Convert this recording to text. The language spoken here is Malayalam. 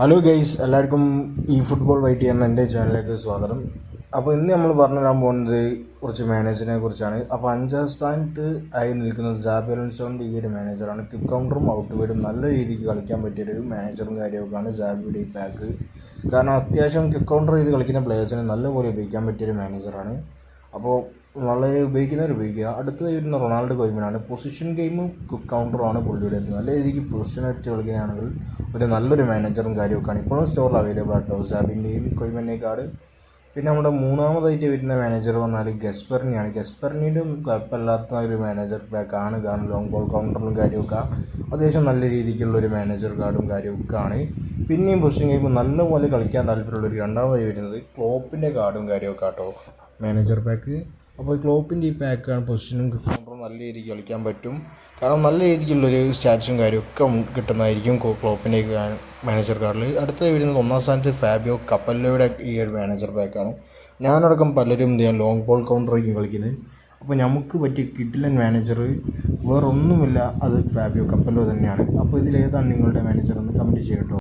ഹലോ ഗൈസ്, എല്ലാവർക്കും ഈ ഫുട്ബോൾ വൈറ്റ് എന്ന എൻ്റെ ചാനലിലേക്ക് സ്വാഗതം. അപ്പോൾ ഇന്ന് നമ്മൾ പറഞ്ഞു തരാൻ പോകുന്നത് കുറച്ച് മാനേജറിനെ കുറിച്ചാണ്. അപ്പോൾ 5ാം സ്ഥാനത്ത് ആയി നിൽക്കുന്നത് ജാബി അലോൺസോൻ്റെ ഈ ഒരു മാനേജറാണ്. ക്വിക്ക് കൗണ്ടറും ഔട്ട് വീടും നല്ല രീതിക്ക് കളിക്കാൻ പറ്റിയൊരു മാനേജറും കാര്യമൊക്കെയാണ് ജാബിയുടെ ഈ പാക്ക്. കാരണം അത്യാവശ്യം ക്വിക്ക് കൗണ്ടർ ചെയ്ത് കളിക്കുന്ന പ്ലേയേഴ്സിനെ നല്ലപോലെ ഉപയോഗിക്കാൻ പറ്റിയൊരു മാനേജറാണ്. അപ്പോൾ വളരെ ഉപയോഗിക്കുക. അടുത്തത് വരുന്ന റൊണാൾഡോ കൊയ്മനാണ്. പൊസിഷൻ ഗെയിമും ക്വിക്ക് കൗണ്ടറുമാണ് പുള്ളിയുടെ. നല്ല രീതിക്ക് പൊസിഷനായിട്ട് കളിക്കുകയാണെങ്കിൽ ഒരു നല്ലൊരു മാനേജറും കാര്യമൊക്കെയാണ് ഇപ്പോഴും സ്റ്റോറിൽ അവൈലബിൾ ആട്ടോ, ജാബിൻ്റെയും കൊയ്മൻ്റെയും. പിന്നെ നമ്മുടെ മൂന്നാമതായിട്ട് വരുന്ന മാനേജർ വന്നാൽ ഗസ്പെർണിയാണ്. ഗസ്പെർണിയും കുഴപ്പമില്ലാത്ത ഒരു മാനേജർ പാക്കാണ്. കാരണം ലോങ് ബോൾ കൗണ്ടറിലും കാര്യമൊക്കെ അത്യാവശ്യം നല്ല രീതിക്കുള്ളൊരു മാനേജർ കാർഡും കാര്യമൊക്കെ ആണ്. പിന്നെയും പൊസിഷൻ ഗെയിം നല്ലപോലെ കളിക്കാൻ താല്പര്യമുള്ളൊരു രണ്ടാമതായി വരുന്നത് ക്ലോപ്പിൻ്റെ കാർഡും കാര്യമൊക്കെ ആട്ടോ മാനേജർ പാക്ക്. അപ്പോൾ ക്ലോപ്പിൻ്റെ ഈ പാക്കാണ് പൊസിഷനും കൗണ്ടറും നല്ല രീതിക്ക് കളിക്കാൻ പറ്റും. കാരണം നല്ല രീതിക്കുള്ളൊരു സ്റ്റാറ്റ്സും കാര്യമൊക്കെ കിട്ടുന്നതായിരിക്കും ക്ലോപ്പിൻ്റെ മാനേജർ കാർഡിൽ. അടുത്തത് വരുന്നത് 1ാം സ്ഥാനത്ത് ഫാബിയോ കപ്പല്ലോയുടെ ഈ ഒരു മാനേജർ പാക്കാണ്. ഞാനടക്കം പലരും ലോങ് ബോൾ കൗണ്ടറായിരിക്കും കളിക്കുന്നത്. അപ്പോൾ നമുക്ക് പറ്റിയ കിഡിലൻ മാനേജർ വേറൊന്നുമില്ല, അത് ഫാബിയോ കപ്പല്ലോ തന്നെയാണ്. അപ്പോൾ ഇതിലേതാണ് നിങ്ങളുടെ മാനേജർ എന്ന് കമൻറ്റ് ചെയ്യട്ടോ.